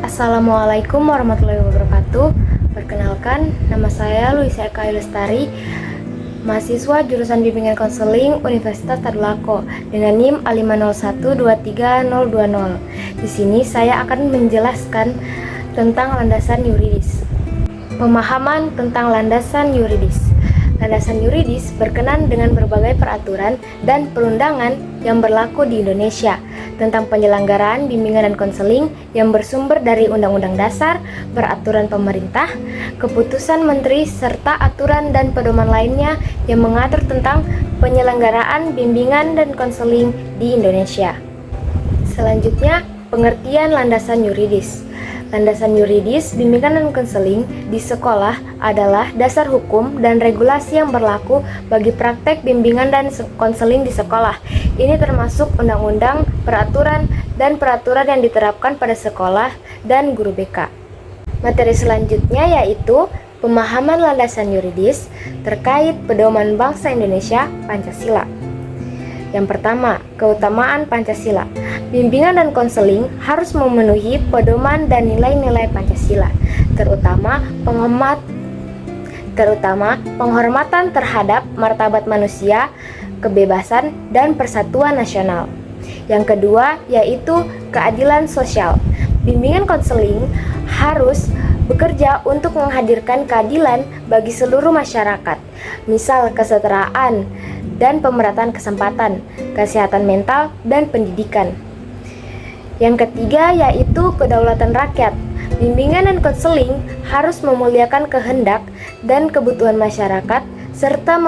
Assalamualaikum warahmatullahi wabarakatuh. Perkenalkan, nama saya Luisa Eka Lestari, mahasiswa jurusan Bimbingan Konseling Universitas Tadulako dengan NIM A50123020. Di sini saya akan menjelaskan tentang landasan yuridis. Pemahaman tentang landasan yuridis. Landasan yuridis berkenaan dengan berbagai peraturan dan perundangan yang berlaku di Indonesia tentang penyelenggaraan bimbingan dan konseling yang bersumber dari Undang-Undang Dasar, peraturan pemerintah, keputusan menteri, serta aturan dan pedoman lainnya yang mengatur tentang penyelenggaraan bimbingan dan konseling di Indonesia. Selanjutnya, pengertian landasan yuridis. Landasan yuridis, bimbingan dan konseling di sekolah adalah dasar hukum dan regulasi yang berlaku bagi praktek bimbingan dan konseling di sekolah. Ini termasuk undang-undang, peraturan, dan peraturan yang diterapkan pada sekolah dan guru BK. Materi selanjutnya yaitu pemahaman landasan yuridis terkait pedoman bangsa Indonesia Pancasila. Yang pertama, keutamaan Pancasila. Bimbingan dan konseling harus memenuhi pedoman dan nilai-nilai Pancasila, terutama penghormatan terhadap martabat manusia, kebebasan, dan persatuan nasional. Yang kedua, yaitu keadilan sosial. Bimbingan konseling harus bekerja untuk menghadirkan keadilan bagi seluruh masyarakat, misal kesetaraan dan pemerataan kesempatan, kesehatan mental, dan pendidikan. Yang ketiga yaitu kedaulatan rakyat. Bimbingan dan konseling harus memuliakan kehendak dan kebutuhan masyarakat serta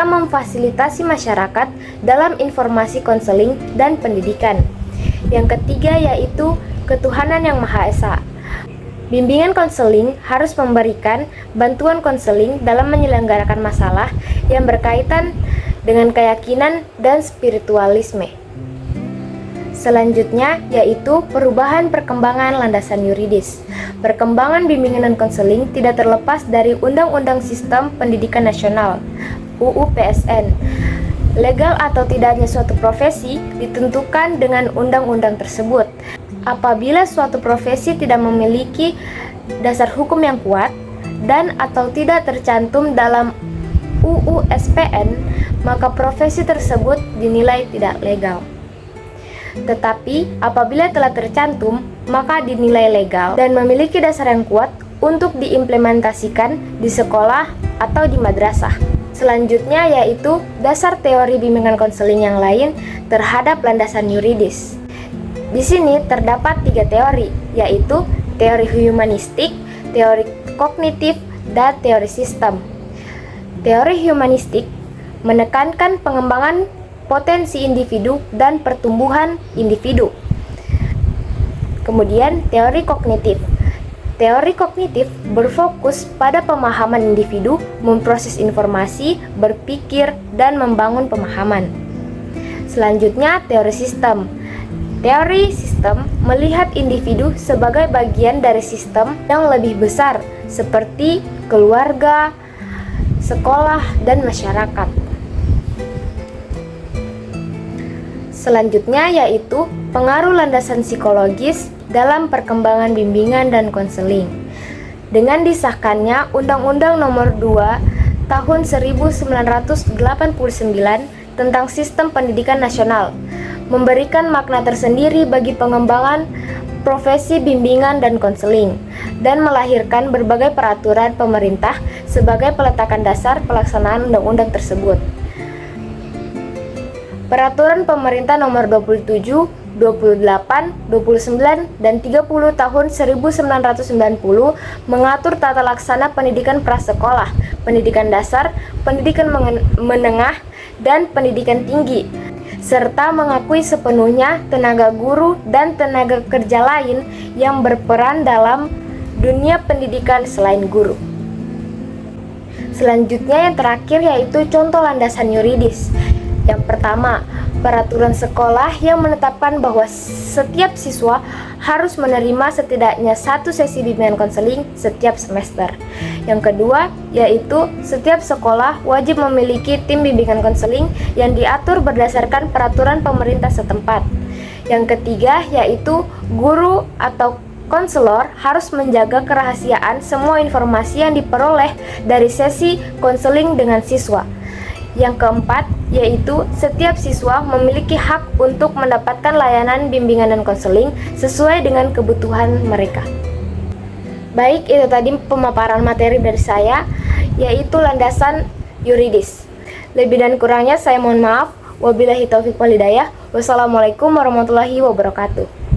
memfasilitasi masyarakat dalam informasi konseling dan pendidikan. Yang ketiga yaitu ketuhanan yang Maha Esa. Bimbingan konseling harus memberikan bantuan konseling dalam menyelenggarakan masalah yang berkaitan dengan keyakinan dan spiritualisme. Selanjutnya yaitu perubahan perkembangan landasan yuridis. Perkembangan bimbingan dan konseling tidak terlepas dari Undang-Undang Sistem Pendidikan Nasional (UU PSN). Legal atau tidaknya suatu profesi ditentukan dengan undang-undang tersebut. Apabila suatu profesi tidak memiliki dasar hukum yang kuat dan atau tidak tercantum dalam UU SPN, maka profesi tersebut dinilai tidak legal. Tetapi apabila telah tercantum, maka dinilai legal dan memiliki dasar yang kuat untuk diimplementasikan di sekolah atau di madrasah. Selanjutnya yaitu dasar teori bimbingan konseling yang lain terhadap landasan yuridis. Di sini terdapat 3 teori, yaitu teori humanistik, teori kognitif, dan teori sistem. Teori humanistik menekankan pengembangan potensi individu dan pertumbuhan individu. Kemudian teori kognitif. Teori kognitif berfokus pada pemahaman individu, memproses informasi, berpikir, dan membangun pemahaman. Selanjutnya teori sistem. Teori sistem melihat individu sebagai bagian dari sistem yang lebih besar seperti keluarga, sekolah, dan masyarakat. Selanjutnya yaitu pengaruh landasan psikologis dalam perkembangan bimbingan dan konseling. Dengan disahkannya Undang-Undang Nomor 2 Tahun 1989 tentang Sistem Pendidikan Nasional, memberikan makna tersendiri bagi pengembangan profesi bimbingan dan konseling, dan melahirkan berbagai peraturan pemerintah sebagai peletakan dasar pelaksanaan undang-undang tersebut. Peraturan Pemerintah Nomor 27, 28, 29, dan 30 Tahun 1990 mengatur tata laksana pendidikan prasekolah, pendidikan dasar, pendidikan menengah, dan pendidikan tinggi, serta mengakui sepenuhnya tenaga guru dan tenaga kerja lain yang berperan dalam dunia pendidikan selain guru. Selanjutnya yang terakhir yaitu contoh landasan yuridis. Yang pertama, peraturan sekolah yang menetapkan bahwa setiap siswa harus menerima setidaknya 1 sesi bimbingan konseling setiap semester. Yang kedua, yaitu setiap sekolah wajib memiliki tim bimbingan konseling yang diatur berdasarkan peraturan pemerintah setempat. Yang ketiga yaitu guru atau konselor harus menjaga kerahasiaan semua informasi yang diperoleh dari sesi konseling dengan siswa. Yang keempat yaitu setiap siswa memiliki hak untuk mendapatkan layanan bimbingan dan konseling sesuai dengan kebutuhan mereka. Baik, itu tadi pemaparan materi dari saya, yaitu landasan yuridis. Lebih dan kurangnya saya mohon maaf. Wabillahi taufiq wal hidayah. Wassalamualaikum warahmatullahi wabarakatuh.